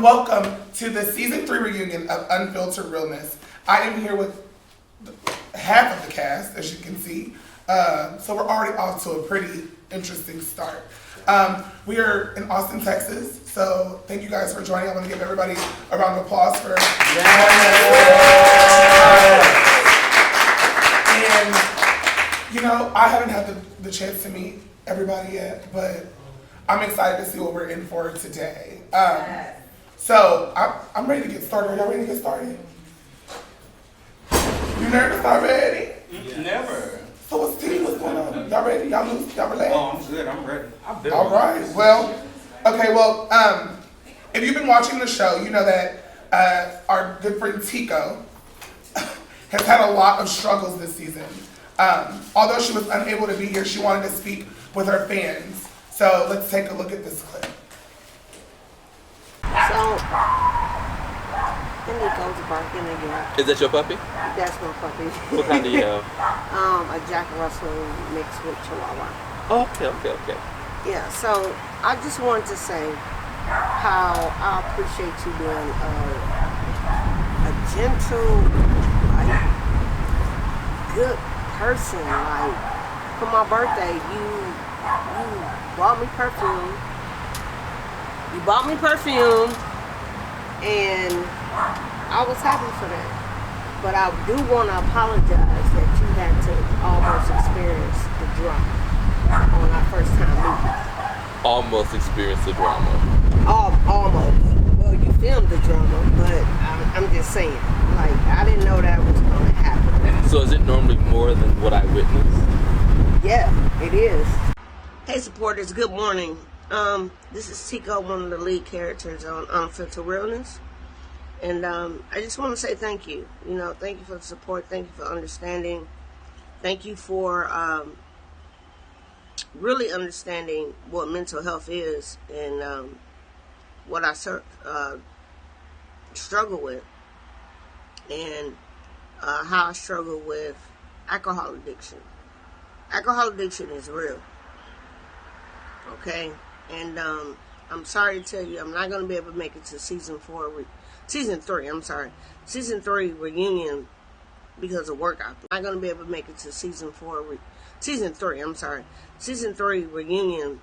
welcome to the season 3 reunion of Unfiltered REALness. I am here with half of the cast, as you can see. So we're already off to a pretty interesting start. We are in Austin, Texas. So thank you guys for joining. I want to give everybody a round of applause for And you know, I haven't had the chance to meet everybody yet, but I'm excited to see what we're in for today. So I'm ready to get started. Are y'all ready to get started? You nervous already? Never. So what's going on? Y'all ready? Y'all loose? Y'all relaxed? Oh, I'm good. I'm ready. All right. Well, if you've been watching the show, you know that our good friend Tico has had a lot of struggles this season. Although she was unable to be here, she wanted to speak with her fans. So let's take a look at this clip. So, Nico's barking again. Is that your puppy? That's my puppy. What kind do you have? A Jack Russell mixed with Chihuahua. Oh, okay. Yeah, so I just wanted to say how I appreciate you being a gentle, like, good person. Like, for my birthday, you bought me perfume. You bought me perfume, and I was happy for that. But I do want to apologize that you had to almost experience the drama on our first time meeting. Almost experienced the drama. Almost. Well, you filmed the drama, but I'm just saying. Like, I didn't know that was going to happen. So is it normally more than what I witnessed? Yeah, it is. Hey, supporters, good morning. This is Tico, one of the lead characters on Unfiltered REALness. And I just want to say thank you. You know, thank you for the support. Thank you for understanding. Thank you for really understanding what mental health is and what I struggle with. And how I struggle with alcohol addiction. Alcohol addiction is real. Okay? And I'm sorry to tell you, I'm not going to be able to make it to season 3 reunion because of work out. I'm not going to be able to make it to season 3 reunion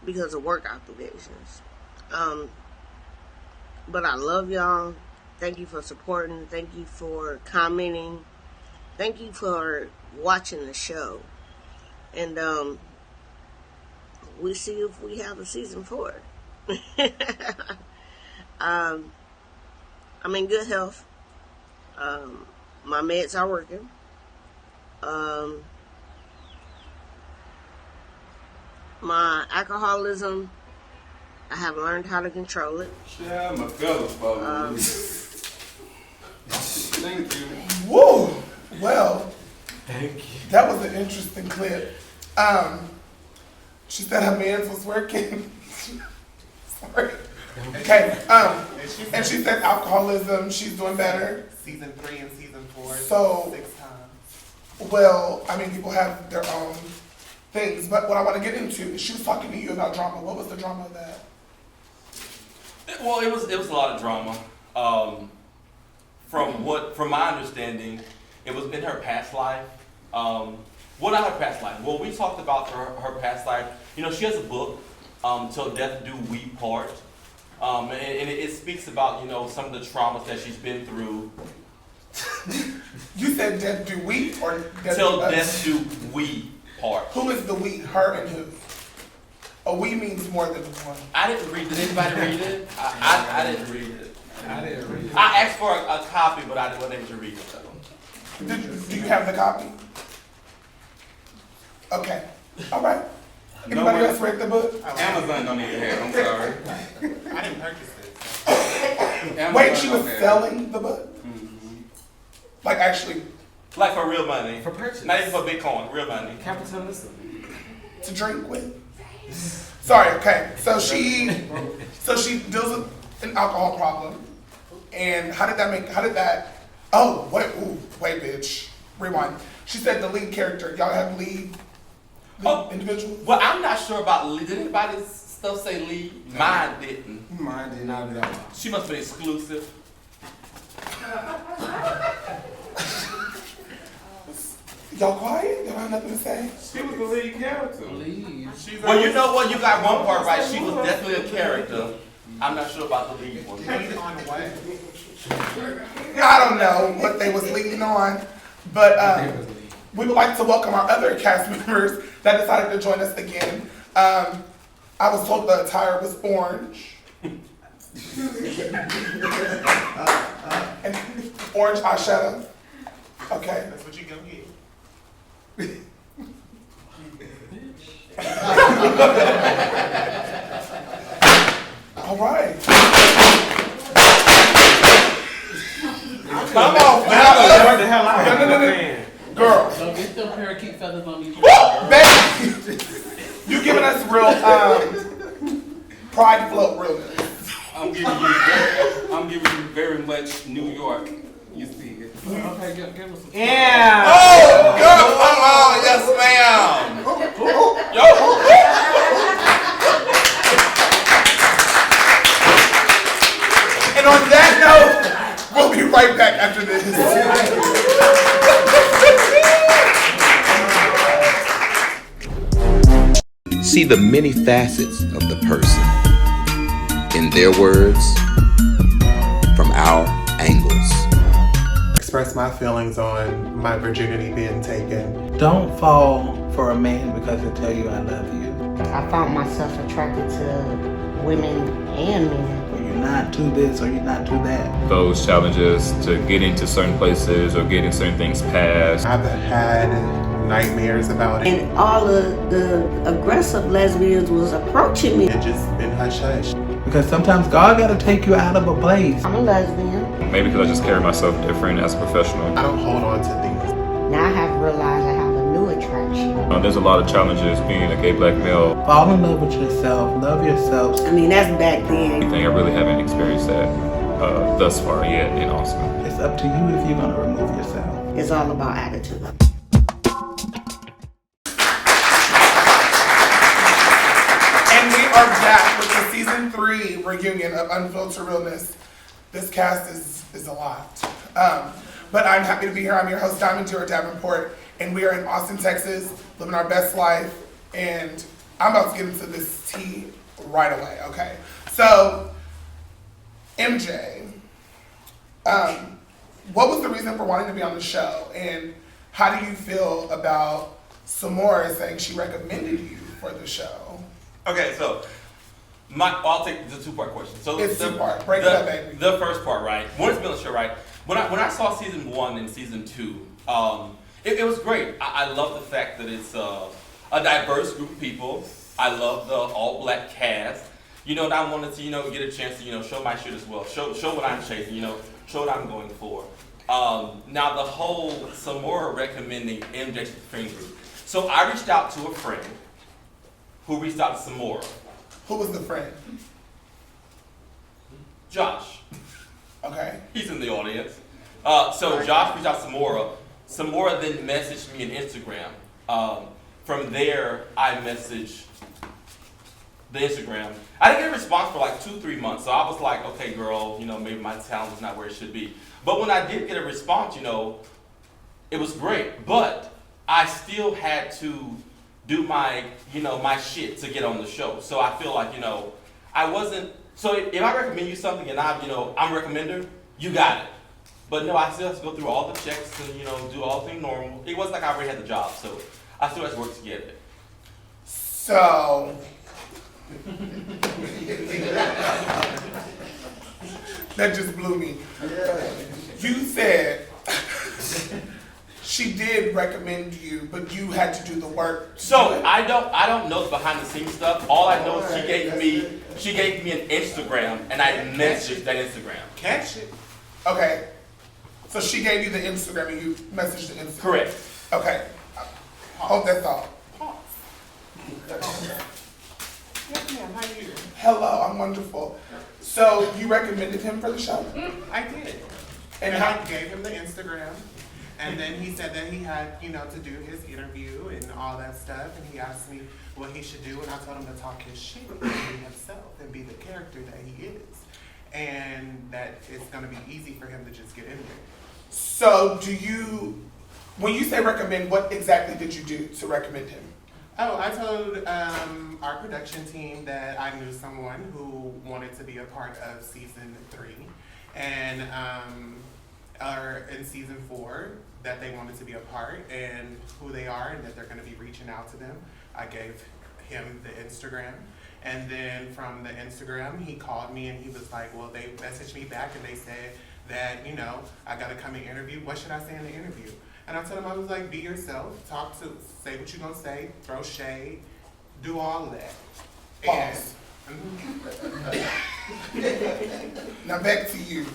because of work obligations. But I love y'all. Thank you for supporting. Thank you for commenting. Thank you for watching the show. And we see if we have a season 4. I'm in good health. My meds are working. My alcoholism, I have learned how to control it. Yeah, my fellas, folks. Thank you. Woo! Well, Thank you. that was an interesting clip. She said her man's was working. Sorry. Okay. And she said alcoholism. She's doing better. Season 3 and season 4. So 6 times. Well, I mean, people have their own things, but what I want to get into is she was talking to you about drama. What was the drama of that? Well, it was a lot of drama. From my understanding, it was in her past life. Well, not her past life. Well, we talked about her past life. You know, she has a book, Till Death Do We Part, and it speaks about, you know, some of the traumas that she's been through. You said death do we or death Till do us? Death Do We Part. Who is the we? Her and who? A we means more than one. I didn't read. Did anybody read it? I didn't read it. I didn't read it. I asked for a copy, but I wasn't able to read it. Do you have the copy? Okay. All right. Anybody else read the book? Amazon don't even have it. I'm sorry. I didn't purchase it. Amazon Wait, she was don't have it. selling the book? Like actually Like for real money. For purchase. Not even for Bitcoin, real money. Capitalism. to drink with? Sorry, okay. So she deals with an alcohol problem. And how did that oh, wait, bitch. Rewind. She said the lead character, y'all have lead individual? Well, I'm not sure about lead. Did anybody stuff say lead. Mine didn't. Mine did not at all. She must have been exclusive. Y'all quiet? Y'all have nothing to say? She was the lead character. Well, you know what? You got one part right. She was definitely a character. I'm not sure about the lead one. Lead on what? I don't know what they was leading on, but we would like to welcome our other cast members that decided to join us again. I was told the attire was orange. And orange eyeshadow. Okay. That's what you gonna get. All right. Come on, What the hell out? No. Girl. Don't get them parakeet feathers on me. Baby. You giving us real pride float realness. I'm giving you very much New York. You see it. Okay, give us some. Yeah. Oh, girl, come on. Yes, ma'am. Yo. And on that note, we'll be right back after this. See the many facets of the person. In their words, from our angles. Express my feelings on my virginity being taken. Don't fall for a man because he'll tell you I love you. I found myself attracted to women and men. Or you're not to this or you're not to that. Those challenges to get into certain places or getting certain things passed. I've had nightmares about it. And all of the aggressive lesbians was approaching me. It just been hush hush. Because sometimes God got to take you out of a place. I'm a lesbian. Maybe because I just carry myself different as a professional. I don't hold on to things. Now I have realized I have a new attraction. There's a lot of challenges being a gay black male. Fall in love with yourself. Love yourself. I mean, that's back then. I really haven't experienced that thus far yet in Austin. It's up to you if you're going to remove yourself. It's all about attitude. And we are back with the season 3 reunion of Unfiltered Realness. This cast is a lot. But I'm happy to be here. I'm your host, Dior Davenport, and we are in Austin, Texas, living our best life. And I'm about to get into this tea right away, okay? So, MJ, what was the reason for wanting to be on the show? And how do you feel about Samora saying she recommended you for the show? Okay, so I'll take the two-part question. So It's two-part. Break it up, baby. The first part, right? When it's been on the show, right? When I saw season 1 and season 2, it was great. I love the fact that it's a diverse group of people. I love the all-black cast. And I wanted to, get a chance to, show my shit as well. Show what I'm chasing, show what I'm going for. Now the whole Samora recommending MJ to the friend group. So I reached out to a friend who reached out to Samora. Who was the friend? Josh. Okay. He's in the audience. So Josh reached out to Samora. Samora then messaged me on Instagram. From there, I messaged the Instagram. I didn't get a response for like 2-3 months. So I was like, okay, girl, maybe my talent is not where it should be. But when I did get a response, it was great. But I still had to do my, my shit to get on the show. So I feel like, I wasn't. So if I recommend you something and I'm a recommender, you got it. But no, I still have to go through all the checks and, do all things normal. It wasn't like I already had the job, so I still have to work to get it. So, that just blew me. You said she did recommend you, but you had to do the work. So I don't know the behind the scenes stuff. All I know is she gave me an Instagram and I messaged that Instagram. Catch it. Okay. So she gave you the Instagram and you messaged the Instagram. Correct. Okay. Hope that's all. Yes, ma'am. How are you? Hello, I'm wonderful. So you recommended him for the show? I did. And And how? I gave him the Instagram. And then he said that he had, to do his interview and all that stuff. And he asked me what he should do. And I told him to talk his shit and be himself and be the character that he is. And that it's going to be easy for him to just get in there. So when you say recommend, what exactly did you do to recommend him? Oh, I told our production team that I knew someone who wanted to be a part of season 3, and or in season 4 that they wanted to be a part, and who they are, and that they're going to be reaching out to them. I gave him the Instagram, and then from the Instagram he called me and he was like, well, they messaged me back and they said that I got to come and interview. What should I say in the interview? And I told him, I was like, be yourself, say what you're gonna say, throw shade, do all of that. Pause. Now back to you.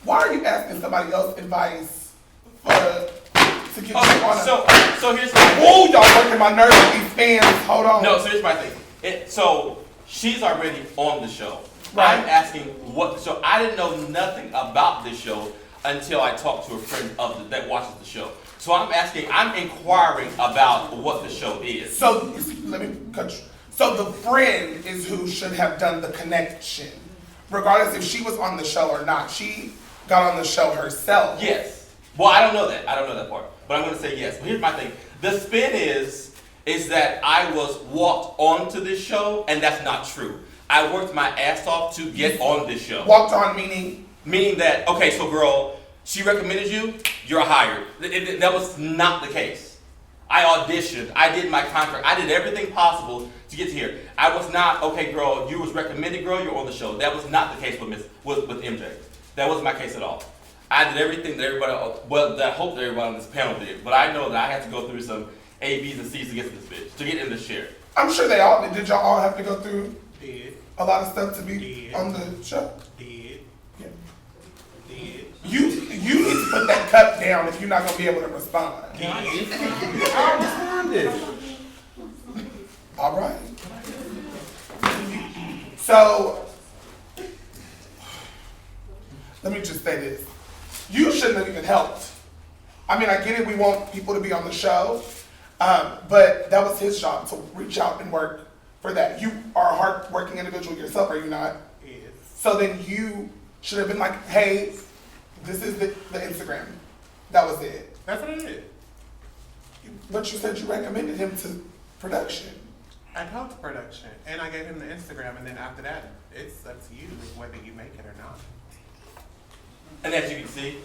Why are you asking somebody else's advice to get you on a... So here's my thing. Ooh, y'all working my nerves with these fans. Hold on. No, so here's my thing. So she's already on the show. Right. I'm asking so I didn't know nothing about this show until I talked to a friend that watches the show. So I'm inquiring about what the show is. So, let me cut you. So the friend is who should have done the connection. Regardless if she was on the show or not. She got on the show herself. Yes. Well, I don't know that. I don't know that part. But I'm going to say yes. But here's my thing. The spin is that I was walked onto this show, and that's not true. I worked my ass off to get on this show. Walked on meaning? Meaning that, okay, so girl, she recommended you, you're hired. That was not the case. I auditioned, I did my contract, I did everything possible to get to here. I was not, okay girl, you was recommended, girl, you're on the show. That was not the case with MJ. That wasn't my case at all. I did everything that that I hope that everybody on this panel did. But I know that I had to go through some A, B's, and C's to get to this bitch, to get in this chair. I'm sure they all did. Did y'all all have to go through Did. a lot of stuff to be on the show? Did. Yeah. Did. You need to put that cup down if you're not going to be able to respond. I responded. All right. So, let me just say this. You shouldn't have even helped. I mean, I get it, we want people to be on the show, but that was his job to reach out and work for that. You are a hard-working individual yourself, are you not? Yes. So then you should have been like, hey, this is the Instagram. That was it. That's what I did. But you said you recommended him to production. I talked to production, and I gave him the Instagram, and then after that, it's up to you whether you make it or not. And as you can see,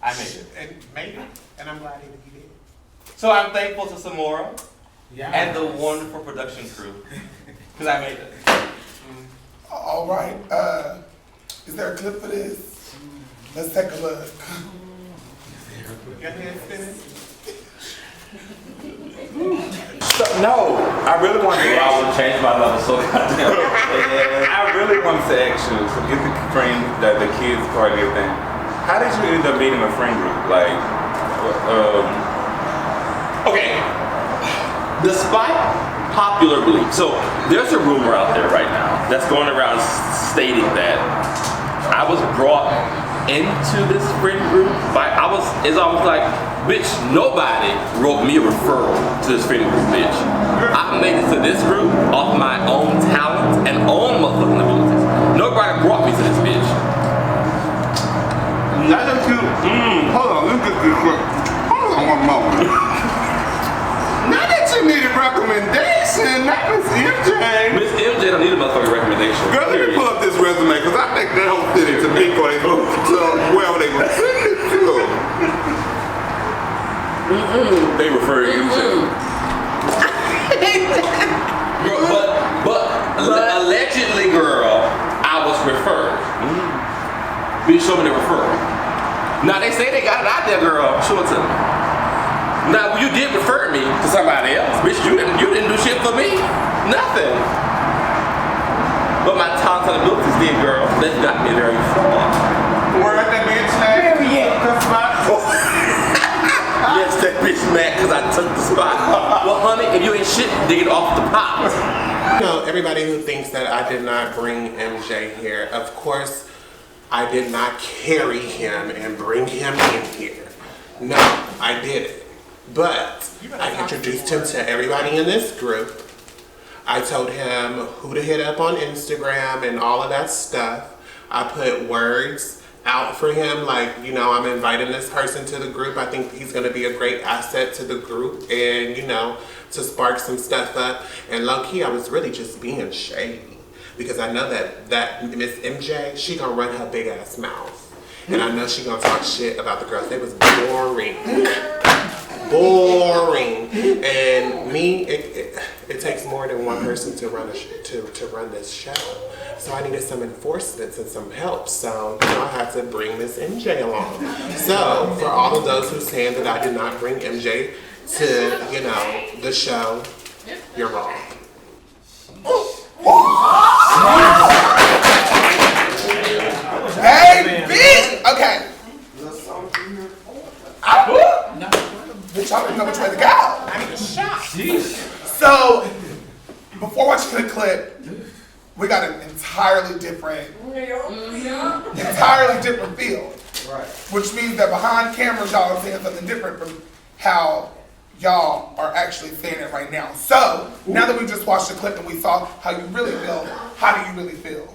I made it. And made it, and I'm glad he did. So I'm thankful to Samora and the wonderful production crew, because I made it. All right. Is there a clip for this? Let's take a look. Your head spinning? No, I really wanted to. I would change my level so goddamn. I really wanted to ask you, forget the friend, the kids part of your thing. How did you end up being in a friend group? Like, Okay. Despite popular belief, so there's a rumor out there right now that's going around stating that I was brought into this friend group it's almost like, bitch, nobody wrote me a referral to this friend group, bitch. I made it to this group off my own talent and own motherfucking abilities. Nobody brought me to this bitch. Now that you, hold on, let's get this quick. Hold on one moment. Now that you need a recommendation, that was MJ. Miss MJ don't need a motherfucking recommendation. Girl, let me pull up this resume, because I think they don't fit it to me for they go to wherever they go. Send it to them. They refer to MJ. But allegedly, girl, I was referred. Bitch, show me the referral. Now they say they got it out there, girl. Show it to me. Now you did refer me to somebody else, bitch. You didn't do shit for me. Nothing. But my talents and abilities did, girl. That got me very far. Where that bitch at? Yes, that bitch mad because I took the spot. Well, honey, if you ain't shit, dig it off the pot. Everybody who thinks that I did not bring MJ here, of course, I did not carry him and bring him in here. No, I didn't. But I introduced him to everybody in this group. I told him who to hit up on Instagram and all of that stuff. I put words out for him, like, you know, I'm inviting this person to the group. I think he's going to be a great asset to the group and, you know, to spark some stuff up. And low-key, I was really just being shady because I know that Miss MJ, she going to run her big-ass mouth. And I know she going to talk shit about the girls. They was boring. Boring. And me, it takes more than one person to run to run this show. So I needed some enforcements and some help. So, you know, I had to bring Miss MJ along. So for all of those who saying that I did not bring MJ to, you know, the show, you're wrong. Hey, bitch! Okay. Bitch, I didn't know which way to go. I need a shot. So, before watching the clip, we got an entirely different feel. Right. Which means that behind cameras, y'all are saying something different from how y'all are actually saying it right now. So, now that we just watched the clip and we saw how you really feel, how do you really feel?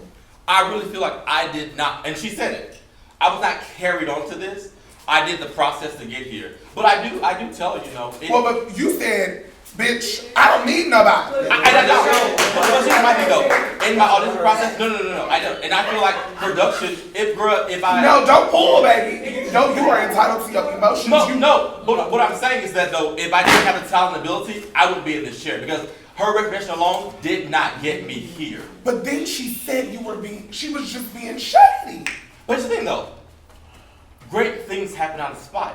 I really feel like I did not, and she said it, I was not carried on to this. I did the process to get here. But I do tell her, you know. Well, but you said, bitch, I don't need nobody. I don't. But see, my thing though, in my audition process, no, I don't. And I feel like production, if I... No, don't pull, baby. No, you are entitled to your emotions. No, but what I'm saying is that though, if I didn't have the talent and ability, I wouldn't be in this chair because her recognition alone did not get me here. But then she said she was just being shady. But here's the thing though, great things happen out of spite.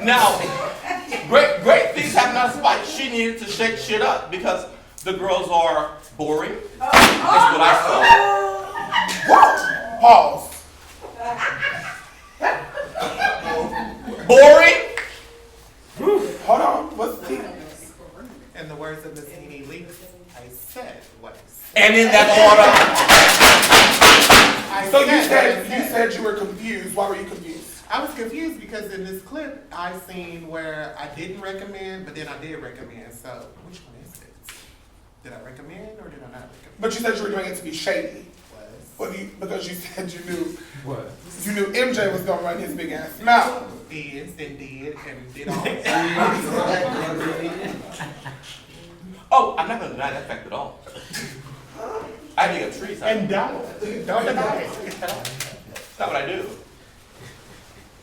Now, great things happen out of spite. She needed to shake shit up because the girls are boring. That's what I What? Pause. Boring? Hold on. What's the... In the words of Miss Nene Leakes, I said what I said. And in that order. So you said you were confused. Why were you confused? I was confused because in this clip, I seen where I didn't recommend, but then I did recommend. So which one is it? Did I recommend or did I not recommend? But you said you were doing it to be shady. Because you said you knew you knew MJ was gonna run his big ass mouth. Is and did all. Oh, I'm not gonna deny that fact at all. I think a tree. And don't deny it. That's not what I do.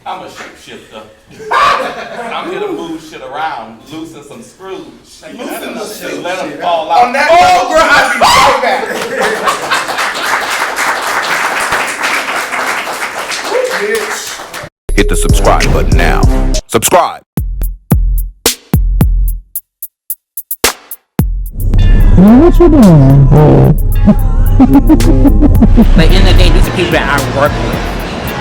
I'm a shapeshifter. I'm here to move shit around, loosen some screws, loosen the shit, let them fall out. On that note, girl, I'd be right back. Bitch. Hit the subscribe button now. Subscribe. What you doing? But in the day, these are people that I work with.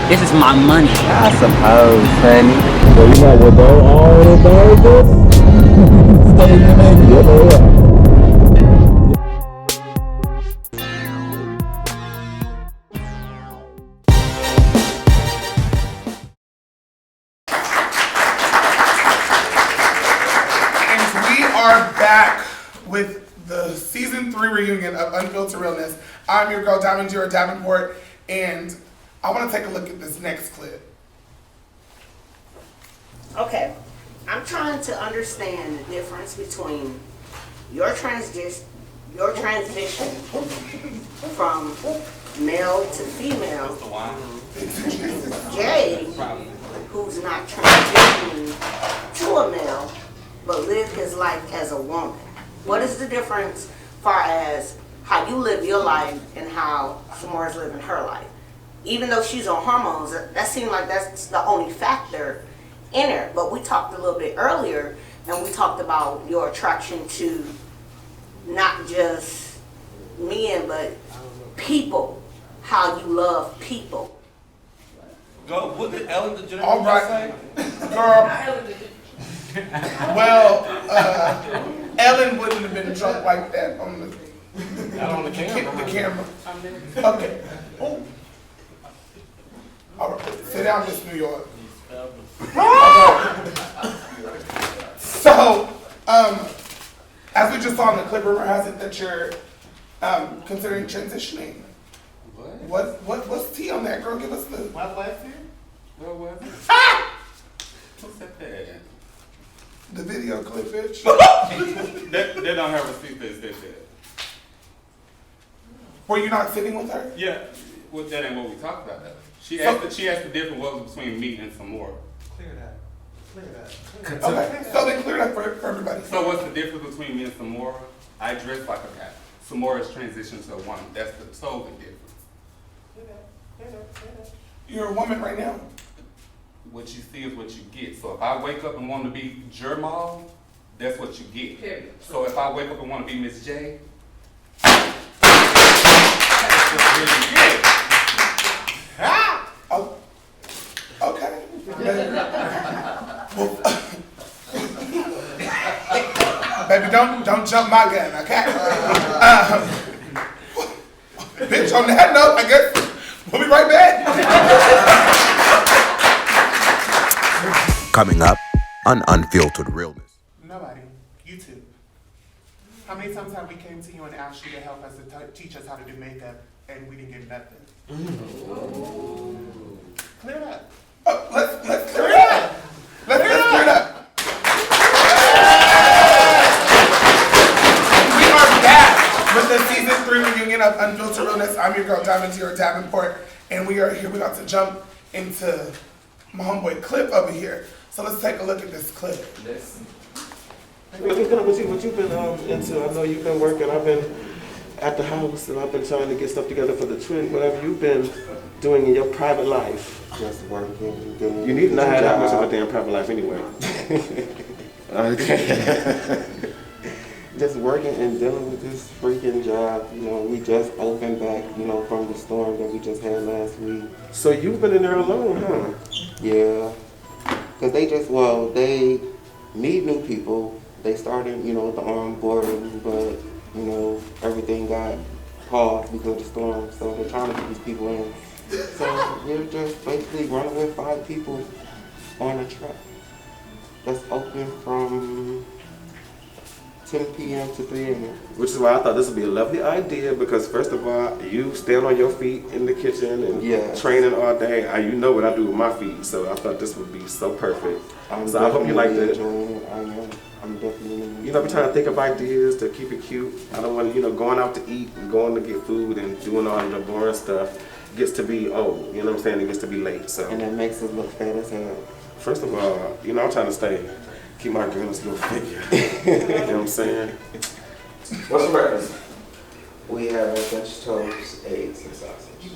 This is my money. I suppose, honey. So you know what all the burgers? Stay in there, get away. With the season 3 reunion of Unfiltered Realness. I'm your girl, Dior Davenport, and I want to take a look at this next clip. Okay, I'm trying to understand the difference between your transition from male to female, Jay, who's not transitioning to a male, but live his life as a woman. What is the difference far as how you live your life and how Simora's living her life? Even though she's on hormones, that seems like that's the only factor in her. But we talked a little bit earlier, and we talked about your attraction to not just men, but people, how you love people. Go, what did Ellen DeGeneres All right, say? girl. Well, Ellen wouldn't have been drunk like that on the camera. Okay. Oh. All right, sit down, Miss New York. So, as we just saw in the clip, rumor has it that you're considering transitioning. What's tea on that, girl? Give us the. What was it? What was it? Who said that? The video clip, bitch. They don't have a seat that said that. Were you not sitting with her? Yeah, well, that ain't what we talked about. Though. She asked the difference what was between me and some more. Clear that. Okay, so then clear it up for everybody. So what's the difference between me and Samora? I dress like a guy. Samora's transitioned to a woman. That's the totally difference. You're a woman right now. What you see is what you get. So if I wake up and want to be Jermal, that's what you get. Period. So if I wake up and want to be Miss J, that's what you get. Oh, okay. Well, baby, don't jump my gun, okay? Bitch, on that note, I guess we'll be right back. Coming up on Unfiltered Realness. Nobody. You two. How many times have we came to you and asked you to help us to teach us how to do makeup and we didn't get nothing? Clear it up. Let's clear it up. Let's clear it up. We are back with the season 3 reunion of Unfiltered REALness. I'm your girl, Dior Davenport, and we are here. We're about to jump into my homeboy Clip over here. So let's take a look at this clip. What you been into? I know you've been working. I've been at the house and I've been trying to get stuff together for the trend. Whatever you've been doing in your private life. Just working. You need to not have that much of a damn private life anyway. Okay. Just working and dealing with this freaking job. You know, we just opened back, you know, from the storm that we just had last week. So you've been in there alone, huh? Yeah. Because they need new people. They started, you know, the onboarding, but, you know, everything got paused because of the storm. So they're trying to get these people in. So you're just basically running with 5 people on a truck that's open from 10 p.m. to 3 a.m. Which is why I thought this would be a lovely idea because first of all, you stand on your feet in the kitchen and training all day. You know what I do with my feet, so I thought this would be so perfect. So I hope you like that. I'm definitely. You know, I'm trying to think of ideas to keep it cute. I don't want, going out to eat and going to get food and doing all the boring stuff gets to be old. You know what I'm saying? It gets to be late. So. And it makes us look fat as hell. First of all, I'm trying to keep my girl's little figure. You know what I'm saying? What's for breakfast? We have French toast, eggs, and sausage.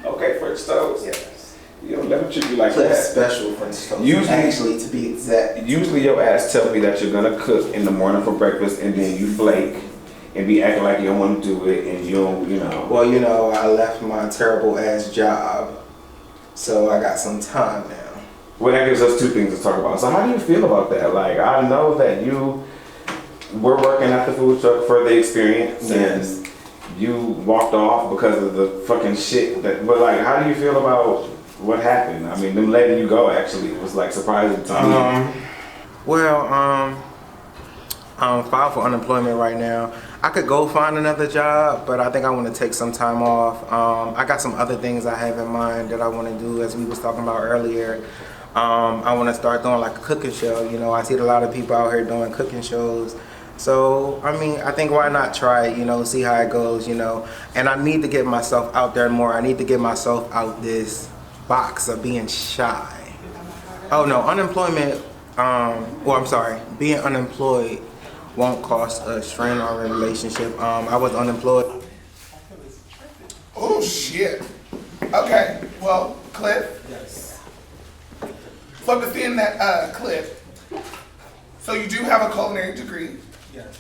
Okay, French toast. Yes. Let me treat you like that. Special French toast. Usually, to be exact. Usually your ass tell me that you're gonna cook in the morning for breakfast and then you flake and be acting like you don't want to do it and you don't, Well, I left my terrible ass job, so I got some time now. Well, that gives us 2 things to talk about. So how do you feel about that? Like, I know that you were working at the food truck for the experience and you walked off because of the fucking shit but how do you feel about what happened? I mean, them letting you go actually was surprising to me. I'm filed for unemployment right now. I could go find another job, but I think I want to take some time off. I got some other things I have in mind that I want to do, as we was talking about earlier. I want to start doing a cooking show. I see a lot of people out here doing cooking shows. So, I think why not try it, see how it goes, And I need to get myself out there more. I need to get myself out this box of being shy. Oh no, unemployment, being unemployed won't cause a strain on our relationship. I was unemployed. Oh shit. Okay, well, Cliff. Yes. So to see in that clip, so you do have a culinary degree. Yes.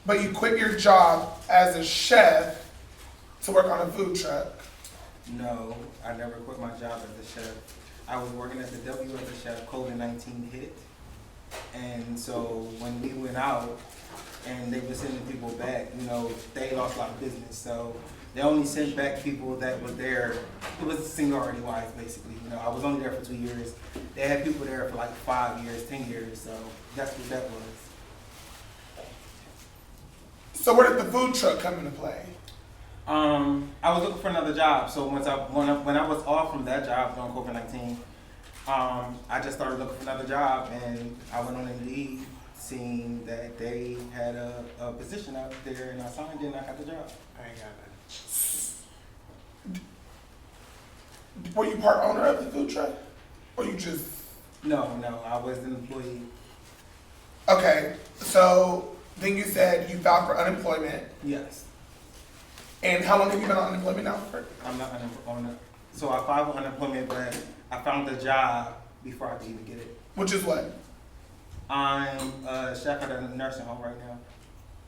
But you quit your job as a chef to work on a food truck. No, I never quit my job as a chef. I was working as a W as a chef. COVID-19 hit. And so when we went out and they were sending people back, you know, they lost a lot of business. So they only sent back people that were there. It was seniority wise, basically. You know, I was only there for 2 years. They had people there for like 5 years, 10 years. So that's what that was. So where did the food truck come into play? I was looking for another job. So when I was off from that job during COVID-19, I just started looking for another job, and I went on Indeed, seeing that they had a position out there, and I signed it, and I got the job. I ain't got that. Were you part owner of the food truck? Or you just... No, I was an employee. Okay, so then you said you filed for unemployment. Yes. And how long have you been on unemployment now for? I'm not unemployment. So I filed for unemployment, but I found a job before I could even get it. Which is what? I'm a chef at a nursing home right now.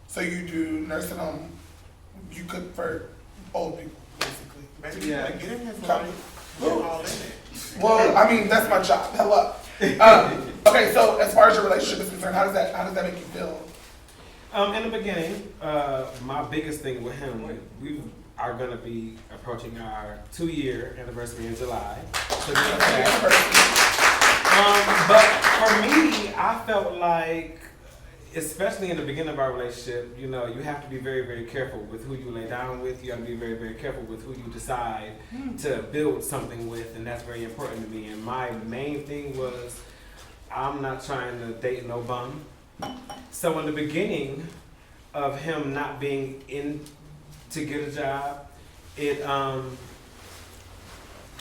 So you do nursing home, you cook for old people, basically. Maybe Yeah. like, get in here, somebody. Get all in it. Well, I mean, that's my job. Hello. Okay, so as far as your relationship is concerned, how does that make you feel? In the beginning, my biggest thing with him, we are going to be approaching our 2-year anniversary in July. So but for me, I felt like, especially in the beginning of our relationship, you know, you have to be very, very careful with who you lay down with. You have to be very, very careful with who you decide to build something with, and that's very important to me. And my main thing was, I'm not trying to date no bum. So in the beginning of him not being in to get a job, it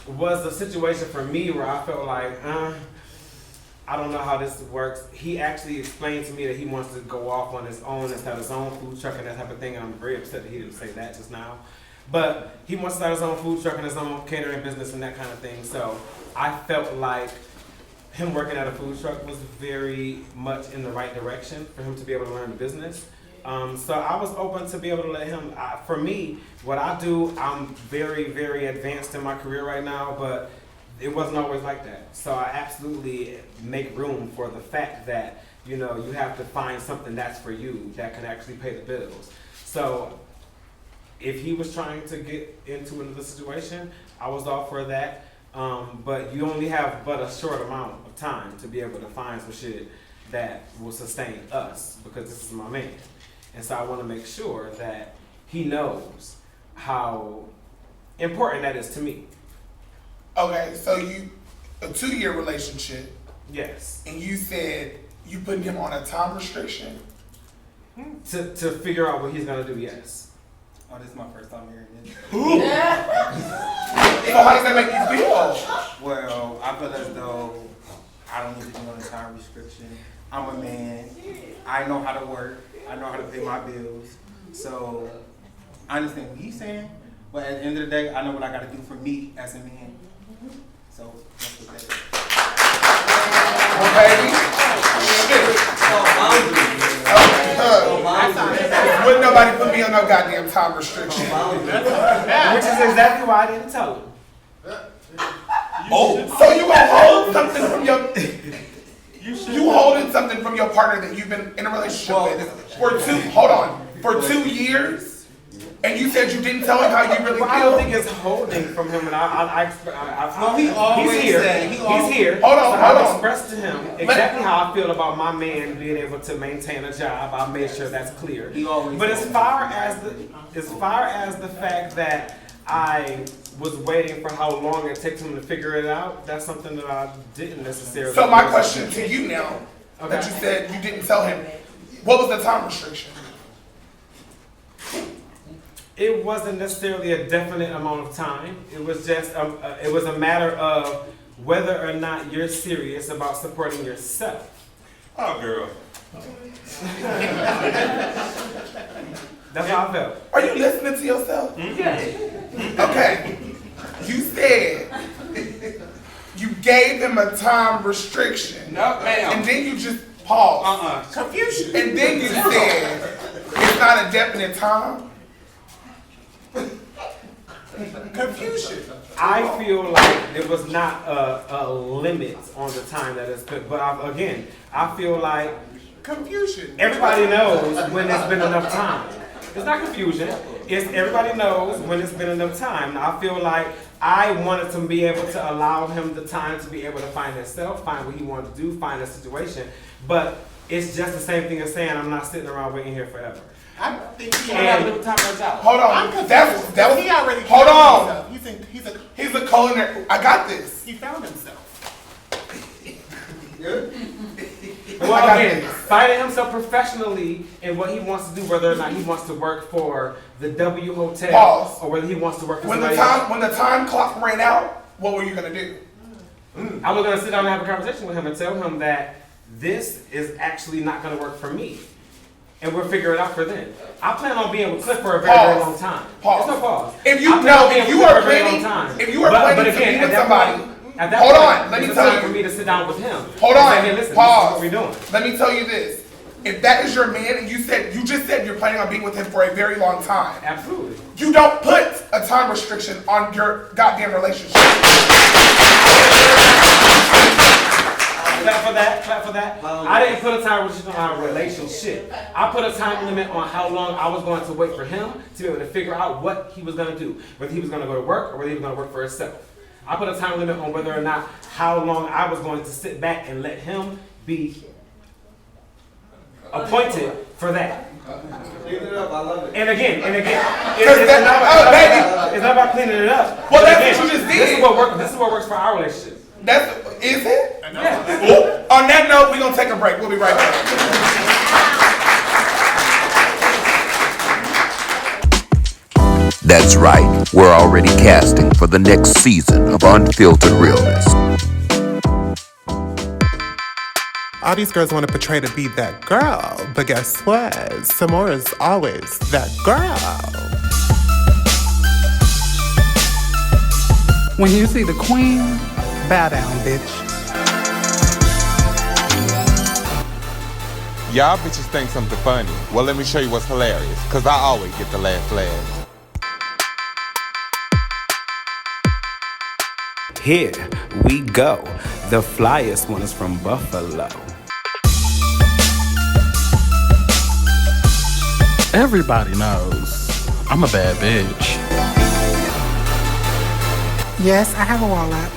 was a situation for me where I felt like, I don't know how this works. He actually explained to me that he wants to go off on his own and start his own food truck and that type of thing. And I'm very upset that he didn't say that just now. But he wants to start his own food truck and his own catering business and that kind of thing. So I felt like him working at a food truck was very much in the right direction for him to be able to learn the business. So I was open to be able to let him, for me, what I do, I'm very, very advanced in my career right now, but it wasn't always like that. So I absolutely make room for the fact that, you know, you have to find something that's for you that can actually pay the bills. So if he was trying to get into another situation, I was all for that. But you only have but a short amount of time to be able to find some shit that will sustain us, because this is my man. And so I want to make sure that he knows how important that is to me. Okay, so a 2-year relationship. Yes. And you said you put him on a time restriction? To figure out what he's going to do, yes. Oh, this is my first time hearing this. So how does that make you feel? Well, I feel as though I don't need to be on a time restriction. I'm a man. I know how to work. I know how to pay my bills. So I understand what he's saying, but at the end of the day, I know what I got to do for me as a man. So that's what that is. Okay. Wouldn't nobody put me on no goddamn time restriction. Which is exactly why I didn't tell him. So you gonna hold something from your... You holding something from your partner that you've been in a relationship with for 2 years, and you said you didn't tell him how you really feel? I don't think it's holding from him, and he's here. Hold on. I've expressed to him exactly how I feel about my man being able to maintain a job. I made sure that's clear. But as far as the fact that I was waiting for how long it takes him to figure it out, that's something that I didn't necessarily. So my question to you now, that you said you didn't tell him, what was the time restriction? It wasn't necessarily a definite amount of time. It was just it was a matter of whether or not you're serious about supporting yourself. Oh, girl. That's how I felt. Are you listening to yourself? Yeah. Okay. You said you gave him a time restriction. No, ma'am. And then you just paused. Confusion. And then you said it's not a definite time. Confusion. I feel like there was not a limit on the time that it's put, but I feel like confusion. Everybody knows when it's been enough time. It's not confusion. It's everybody knows when it's been enough time. Now, I feel like I wanted to be able to allow him the time to be able to find himself, find what he wanted to do, find a situation. But it's just the same thing as saying I'm not sitting around waiting here forever. I think he And- little time runs out. Hold on. I'm confused. That was he already hold found on. himself. He's a culinary. I got this. He found himself. Well, again, finding himself professionally in what he wants to do, whether or not he wants to work for the W Hotel Pause. or whether he wants to work for When somebody else. when the time clock ran out, what were you gonna do? I was gonna sit down and have a conversation with him and tell him that this is actually not gonna work for me. And we'll figure it out for then. I plan on being with Cliff for a very, very long time. Pause. There's no pause. If you I plan on being if with you Cliff are for a very planning, long time. if you are But planning to again, be at with that somebody, point, at that hold point, on. Let me it's tell time you. for me to sit down with him. Hold and on. say, hey, listen, Pause. this is what we're doing. Let me tell you this. If that is your man and you just said you're planning on being with him for a very long time. Absolutely. You don't put a time restriction on your goddamn relationship. Clap for that. I didn't put a time restriction on our relationship. I put a time limit on how long I was going to wait for him to be able to figure out what he was going to do. Whether he was going to go to work or whether he was going to work for himself. I put a time limit on whether or not how long I was going to sit back and let him be appointed for that. And again, it's not about cleaning it up. Well, that's Again, what you just did. This is what works for our relationship. Is it? Yeah. Ooh, on that note, we're gonna take a break. We'll be right back. That's right, we're already casting for the next season of Unfiltered Realness. All these girls want to portray to be that girl, but guess what? Samora's always that girl. When you see the queen, bow down, bitch. Y'all bitches think something funny. Well, let me show you what's hilarious, because I always get the last laugh. Here we go. The flyest one is from Buffalo. Everybody knows I'm a bad bitch. Yes, I have a wall up,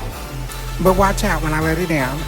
but watch out when I let it down.